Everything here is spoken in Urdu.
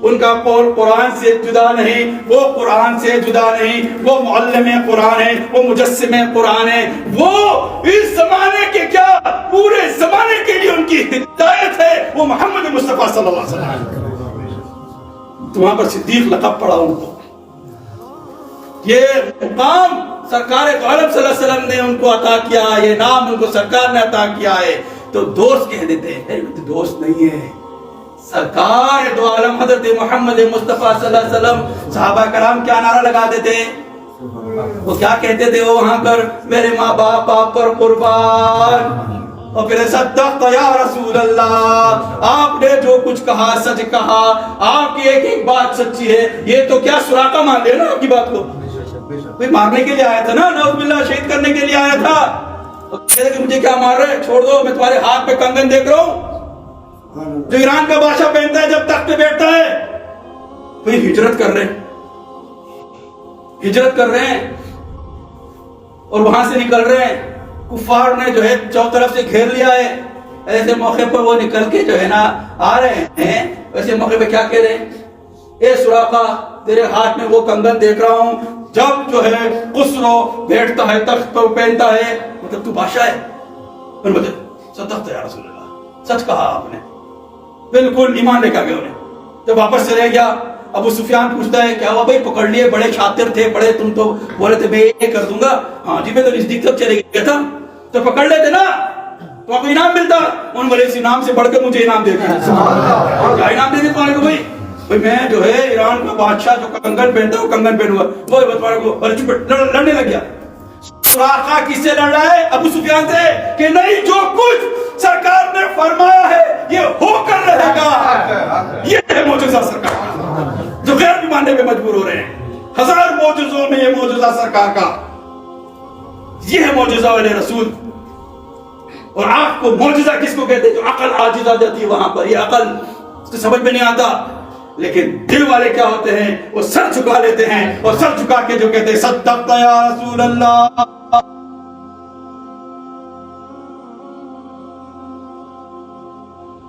ان کا قول قرآن سے جدا نہیں، وہ قرآن سے جدا نہیں، وہ معلم قرآن ہے، وہ مجسم قرآن ہے، وہ اس زمانے کے کیا پورے زمانے کے لیے ان کی ہدایت ہے، وہ محمد مصطفیٰ صلی اللہ علیہ وسلم۔ تو وہاں پر صدیق لقب پڑا ان کو، یہ مقام سرکار دو عالم صلی اللہ علیہ وسلم نے ان کو عطا کیا، یہ نام ان کو سرکار نے عطا کیا ہے۔ تو دوست کہہ دیتے ہیں، دوست نہیں ہے، سرکار دو عالم حضرت محمد مصطفیٰ صلی اللہ علیہ وسلم۔ صحابہ کرام کیا نعرہ لگا دیتے، وہ کیا کہتے تھے وہ وہاں پر، میرے ماں باپ آپ پر قربان، اور پھر صدقت یا رسول اللہ، آپ نے جو کچھ کہا سچ کہا، آپ کی ایک ایک بات سچی ہے۔ یہ تو کیا سراقہ مان لے نا آپ کی بات کو، کوئی مارنے کے لیے آیا تھا نا، نعوذ باللہ شہید کرنے کے لیے آیا تھا، کہتے کہ مجھے کیا مار رہے، چھوڑ دو، میں تمہارے ہاتھ پہ کنگن دیکھ رہا ہوں جو ایران کا بادشاہ پہنتا ہے جب تخت پہ بیٹھتا ہے۔ کوئی ہجرت کر رہے ہیں اور وہاں سے نکل رہے ہیں، کفار نے جو ہے چو طرف سے گھیر لیا ہے، ایسے موقع پر وہ نکل کے جو ہے نا آ رہے ہیں، ایسے موقع پہ کیا کہہ رہے ہیں، اے سراقہ تیرے ہاتھ میں وہ کنگن دیکھ رہا ہوں جب جو ہے خسرو بیٹھتا ہے تخت پر پہنتا ہے، مطلب تو بادشاہ ہے۔ صدقت یا رسول اللہ، سچ کہا آپ نے، بالکل ایمان لے کے آگے انہیں۔ جب واپس چلے گیا، ابو سفیان پوچھتا ہے کیا ہوا بھائی، پکڑ لیے، بڑے شاطر تھے، بڑے تم تو بولے تھے میں یہ کر دوں گا، ہاں جی میں تو نزدیک تک چلے گیا تھا، تو پکڑ لیتے نا تو آپ کو انعام ملتا۔ ان بولے اس انعام سے بڑھ کے مجھے انعام دے دیا، کیا انعام دے دیا تمہارے کو بھائی، میں جو ہے ایران کا بادشاہ جو کنگن پہنتا ہے وہ کنگن پہنوا، وہ تمہارے کو لڑنے لگ گیا۔ سراقہ کس سے لڑ رہا ہے؟ ابو سفیان سے، کہ نہیں جو کچھ سرکار نے فرمایا ہے یہ ہو کر رہے گا، یہ ہے معجزہ سرکار جو غیر بھی ماننے پہ مجبور ہو رہے ہیں۔ ہزار معجزوں میں یہ معجزہ سرکار کا، یہ ہے معجزہ والے رسول۔ اور آپ کو معجزہ کس کو کہتے ہیں؟ جو عقل عاجز آ جاتی ہے وہاں پر، یہ عقل اس کو سمجھ میں نہیں آتا، لیکن دل والے کیا ہوتے ہیں، وہ سر جھکا لیتے ہیں، اور سر جھکا کے جو کہتے ہیں صدقت یا رسول اللہ۔